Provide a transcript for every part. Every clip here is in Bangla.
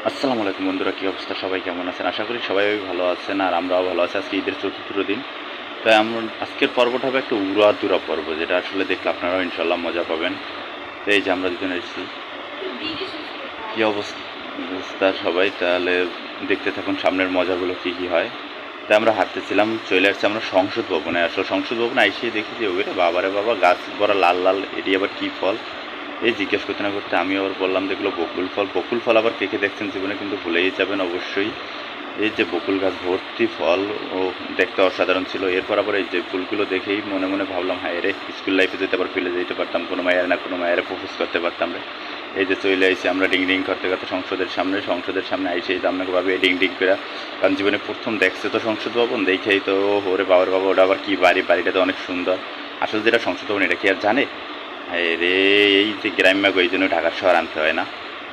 আসসালামু আলাইকুম বন্ধুরা, কী অবস্থা? সবাই কেমন আছেন? আশা করি সবাই ভালো আছেন আর আমরাও ভালো আছি। আজকে ঈদের চতুর্থ দিন। তাই আজকের পর্বটা হবে একটা উড়াধুরা পর্ব, যেটা আসলে দেখলে আপনারাও ইনশাল্লাহ মজা পাবেন। তো এই যে আমরা দুজন এসেছি, কী অবস্থা সবাই, তাহলে দেখতে থাকুন সামনের মজাগুলো কী কী হয়। তাই আমরা হাঁটতেছিলাম, চলে আসছি আমরা সংসদ ভবনে। আসলে সংসদ ভবনে এসে দেখি যে ওইটা বাবারে বাবা, গাছ ভরা লাল লাল, এটি আবার কী ফল? এই জিজ্ঞেস করতে না করতে আমি আবার বললাম, দেখলো বকুল ফল। বকুল ফল আবার কে কে দেখছেন জীবনে কিন্তু ভুলেই যাবেন অবশ্যই। এই যে বকুল গাছ ভর্তি ফল, ও দেখতে অসাধারণ ছিল। এরপর আবার এই যে ফুলগুলো দেখেই মনে মনে ভাবলাম, হ্যাঁ রে, স্কুল লাইফে যদি আবার ফিরে যেতে পারতাম, কোনো মায়ের না কোনো মায়ের প্রপোজ করতে পারতাম রে। এই যে চলে আইসি আমরা ডিং ডিং করতে করতে সংসদের সামনে আইসে এই আপনাকে ভাবে ডিং ডিং করে, কারণ জীবনে প্রথম দেখছে তো সংসদ ভবন, দেখেই তো ওরে বাবার বাবা, ওটা আবার কি বাড়িটা তো অনেক সুন্দর। আসলে যেটা সংসদ ভবন এটা কি আর জানে? রে, এই যে গ্রাম্যাগো, এই জন্য ঢাকার শহর আনতে হয় না।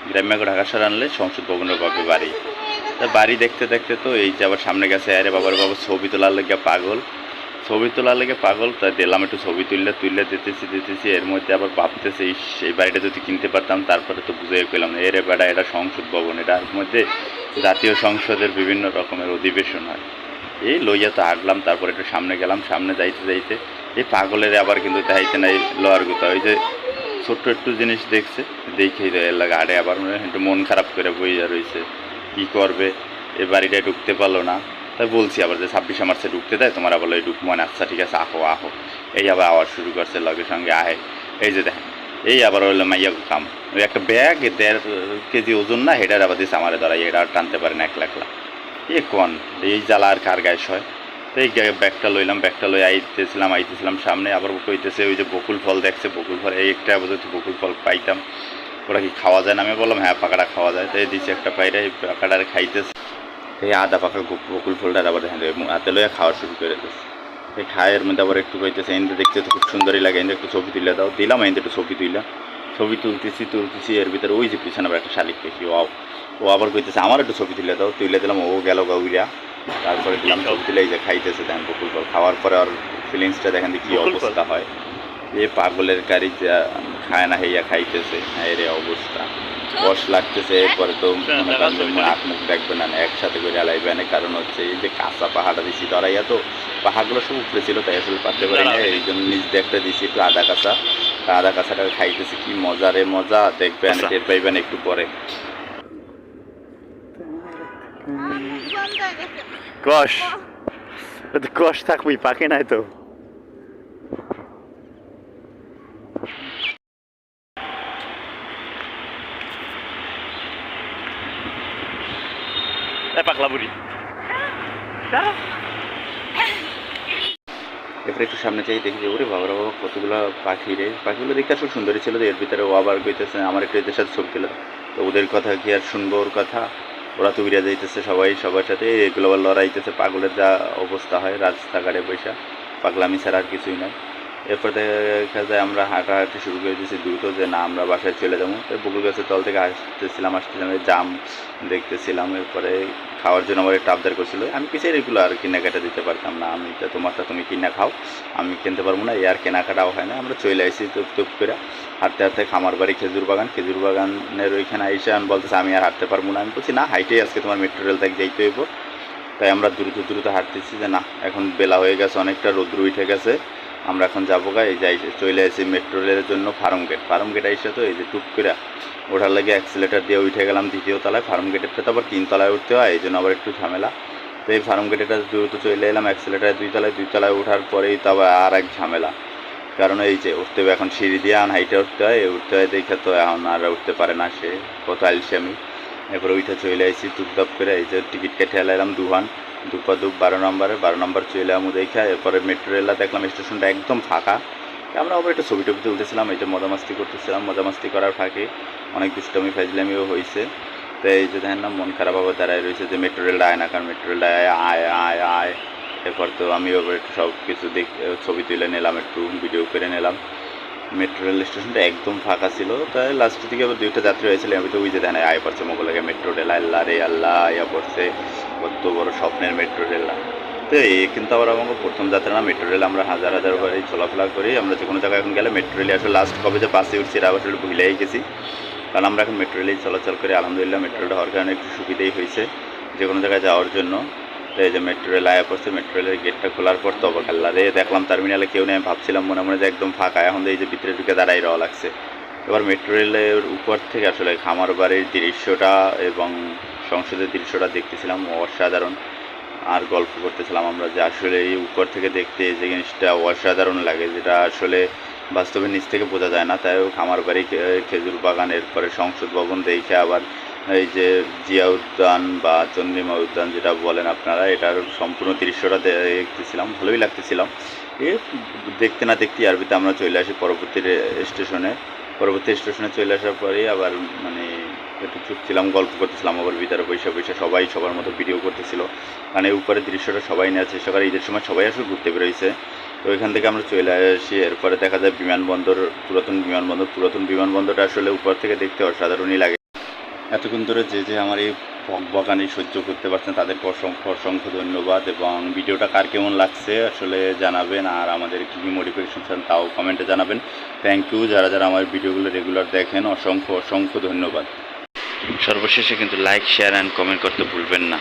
গ্রাম্যাগো ঢাকার শহর আনলে সংসদ ভবনের পাবে বাড়ি। তা বাড়ি দেখতে দেখতে তো এই যে আবার সামনে গেছে, আরে বাবার বাবা ছবি তোলার লেগে পাগল, তাই দিলাম একটু ছবি তুললে দিতেছি। এর মধ্যে আবার ভাবতেছে, এই বাড়িটা যদি কিনতে পারতাম, তারপরে তো বুঝে পেলাম না, এরে বেড়া, এটা সংসদ ভবন, এটার মধ্যে জাতীয় সংসদের বিভিন্ন রকমের অধিবেশন হয়। এই লইয়া তো হাঁটলাম, তারপরে একটু সামনে গেলাম, সামনে যাইতে এই পাগলের আবার কিন্তু দেখাইতে নাই লোয়ার গুতা, ওই যে ছোট্ট একটু জিনিস দেখছে, দেখেই তো এর লাগে আরে আবার একটু মন খারাপ করে বইয়া রয়েছে। কী করবে, এ বাড়িটায় ঢুকতে পারলো না। তাই বলছি আবার যে 26 মার্চে ঢুকতে দেয়, তোমার আবার ওই ঢুকবো না, আচ্ছা ঠিক আছে, আহো। এই আবার আওয়াজ শুরু করছে, লগে সঙ্গে আহে। এই যে দেখেন, এই আবার হইলো মাইয়া কাম, ওই একটা ব্যাগ 1.5 কেজি ওজন না, হেটার আবার দিচ্ছে আমারে ধরাই, এটা আর টানতে পারে না একলা একলা। এ কন, এই জ্বালা আর কার গায়ে হয়? তো এই ব্যাগটা লই আইতেছিলাম সামনে, আবার কইতেছে ওই যে বকুল ফল দেখছে, বকুল ফল, এই একটা যদি বকুল ফল পাইতাম, ওরা কি খাওয়া যায় না? আমি বললাম হ্যাঁ, পাকাটা খাওয়া যায়। তাই দিচ্ছে একটা পাইরে, এই পাকাটারে খাইতেছে। এই আধা পাকা বকুল ফলটার আবার দেখেন হাতে লইয়া খাওয়া শুরু করে দিচ্ছে। এই খায়ের মধ্যে আবার একটু কইতেছে, এনতে দেখতে তো খুব সুন্দরই লাগে, এনতে একটু ছবি তুলে দাও। দিলাম এনতে একটু ছবি তুলতেছি। এর ভিতরে ওই যে পিছনে আবার একটা শালিক দেখি, ও আবার কইতেছে আমার একটু ছবি তুলে দাও, তুলে দিলাম, ও গেল গাউরিয়া। তারপরে দিলাম ছবি তুলে, এই যে খাইতেছে দেখেন বকুল ফল। খাওয়ার পরে আর ফিলিংসটা দেখেন কী অবস্থা হয়। এ পাগলের গাড়ি যা খায় না, হেয়া খাইতেছে, এর অবস্থা কষ্ট লাগতেছে। এরপরে তো মনে করেন আখ মুখ দেখবে না, একসাথে করে আলাইবে না, কারণ হচ্ছে এই যে কাঁচা পাহাড়টা দিছি ধরাইয়া, তো পাহাড়গুলো সব উপরে ছিল, তাই আসলে পারতে পারি না, এই জন্য নিজ দিয়ে একটা দিছি একটু আদা কাঁচাটা খাইতেছে। কি মজা রে মজা, দেখবেন টের পাইবেন একটু পরে। কষ কষ থাকবি, পাকে নাই তো। পাগলা বুড়ি, এরপরে একটু সামনে চাই, দেখি যে ওরে বাবা কতগুলো পাখি রে। পাখিগুলো দেখতে আসলে সুন্দরই ছিল। এর ভিতরে ও আবার কইতেছে আমার একটু এদের সাথে ছবি তুলে। তো ওদের কথা কি আর শুনবো, ওর কথা? ওরা তো উড়িয়া যাইতেছে সবার সাথে, এগুলো আবার লড়াইতেছে। পাগলের যা অবস্থা হয় রাস্তাঘাটে বৈশা, পাগলামি ছাড়া আর কিছুই নয়। এরপর দেখা যায় আমরা হাঁটাহাঁটি শুরু করে দিয়েছি দ্রুত, যে না আমরা বাসায় চলে যাবো। তো বকুল গাছের তল থেকে আসতেছিলাম, জাম দেখতেছিলাম। এরপরে খাওয়ার জন্য আমার একটু আবদার করছিল, আমি পিছিয়ে এগুলো আর কেনাকাটা দিতে পারতাম না, আমি তো তোমারটা তুমি কিনা খাও, আমি কিনতে পারবো না, এই আর কেনাকাটাও হয় না। আমরা চলে আসি টুপ করে হাঁটতে খামার বাড়ি খেজুর বাগানের ওইখানে আইসে আমি বলতেছে আমি আর হাঁটতে পারবো না। আমি বলছি না, হাইটেই আজকে তোমার মেট্রো রেল থেকে যাইতে হইব। তাই আমরা দ্রুত হাঁটতেছি, যে না এখন বেলা হয়ে গেছে, অনেকটা রৌদ্র উঠে গেছে, আমরা এখন যাবো গা। এই যাই চলে আসি মেট্রো রেলের জন্য ফার্ম গেট আইসে, তো এই যে টুপ করে ওঠার লাগে অ্যাক্সিলেটার দিয়ে উঠে গেলাম 2য় তলায়। ফার্ম গেটেরটা তো আবার 3 তলায় উঠতে হয়, এই জন্য আবার একটু ঝামেলা। তো এই ফার্ম গেটেটা দ্রুত চলে এলাম, অ্যাক্সিলেটার 2 তলায় ওঠার পরেই তো আবার আর এক ঝামেলা, কারণ এই যে উঠতে হবে এখন সিঁড়ি দিয়ে, হাইটে উঠতে হয় দেখে তো এখন আর উঠতে পারে না সে, কত আলসি আমি। এরপরে ওইটা চলে আসি টুকটাপ করে, এই যে টিকিট কেটে এলাম দুপা 12 নম্বর চলে এলাম দেখা। এরপরে মেট্রো রেলটা দেখলাম স্টেশনটা একদম ফাঁকা। আমরা আবার একটু ছবি তুলতেছিলাম, এটা মজামাস্তি করতেছিলাম। মজামাস্তি করার ফাঁকে অনেক দুষ্টামি ফাজলামিও হয়েছে। তো এই যে দেখেন না, মন খারাপ আবার দাঁড়ায় রয়েছে যে মেট্রো রেলটা আয় না, কারণ মেট্রো রেলটা আয়। এরপর তো আমিও একটু সব কিছু ছবি তুলে নিলাম, একটু ভিডিও করে নিলাম। মেট্রো রেল স্টেশনটা একদম ফাঁকা ছিল। তাই লাস্টের দিকে আবার 2টা যাত্রী হয়েছিল, আমি তো ওই যে দেখেন আয় পড়ছে মোগলাকে মেট্রো রেল, আল্লাহ রে আল্লাহ, আয়া পড়ছে কত বড় স্বপ্নের মেট্রো রেল। তো এই কিন্তু আবার আমাকে প্রথম যাত্রা না মেট্রো রেল, আমরা হাজার করে চলাফেরা করি। আমরা যে কোনো জায়গায় এখন গেলে মেট্রো রেলে আসলে লাস্ট কবে যে বাসে উঠছি এটা আসলে ভুলেই গেছি। কারণ আমরা এখন মেট্রো রেলেই চলাচল করি। আলহামদুলিল্লাহ মেট্রো রেলটা হওয়ার কারণে একটু সুবিধাই হয়েছে যে কোনো জায়গায় যাওয়ার জন্য। তো এই যে মেট্রো রেল আয়া পড়ছে, মেট্রো রেলের গেটটা খোলার পর তো অবাক আল্লাহ রে, দেখলাম টার্মিনালে কেউ নেই। আমি ভাবছিলাম মনে মনে যে একদম ফাঁকা, এখন এই যে ভিতরে ঢুকে দাঁড়াই রওয়া লাগছে। এবার মেট্রো রেলের উপর থেকে আসলে খামার বাড়ির দৃশ্যটা এবং সংসদের দৃশ্যটা দেখতেছিলাম, অসাধারণ। আর গল্প করতেছিলাম আমরা যে আসলে এই উপর থেকে দেখতে যে জিনিসটা অসাধারণ লাগে, যেটা আসলে বাস্তবে নিচ থেকে বোঝা যায় না। তাই খামার বাড়ি, খেজুর বাগান, এরপরে সংসদ ভবন দেখে আবার এই যে জিয়া উদ্যান বা চন্দ্রিমা উদ্যান যেটা বলেন আপনারা, এটার সম্পূর্ণ দৃশ্যটা দেখতেছিলাম, ভালোই লাগতেছিলাম। এ দেখতে না দেখতে আরবিতে আমরা চলে আসি পরবর্তী স্টেশনে চলে আসার পরেই আবার মানে একটু চুপ ছিলাম, গল্প করতেছিলাম। আবার ভিতরে বসে সবাই সবার মতো ভিডিও করতেছিল, কারণ এই উপরের দৃশ্যটা সবাই নেওয়ার চেষ্টা করে। ঈদের সময় সবাই আসলে ঘুরতে বেরোইছে। তো ওইখান থেকে আমরা চলে আসি। এরপরে দেখা যায় বিমানবন্দর, পুরাতন বিমানবন্দরটা আসলে উপর থেকে দেখতে অসাধারণই লাগে। এতক্ষণ ধরে যে আমার এই বকবকানি সহ্য করতে পারছেন তাদেরকে অসংখ্য ধন্যবাদ। এবং ভিডিওটা কার কেমন লাগছে আসলে জানাবেন, আর আমাদের কী কী মডিফিকেশন চান তাও কমেন্টে জানাবেন। থ্যাংক ইউ যারা আমার ভিডিওগুলো রেগুলার দেখেন, অসংখ্য ধন্যবাদ। সর্বশেষে কিন্তু লাইক, শেয়ার অ্যান্ড কমেন্ট করতে ভুলবেন না।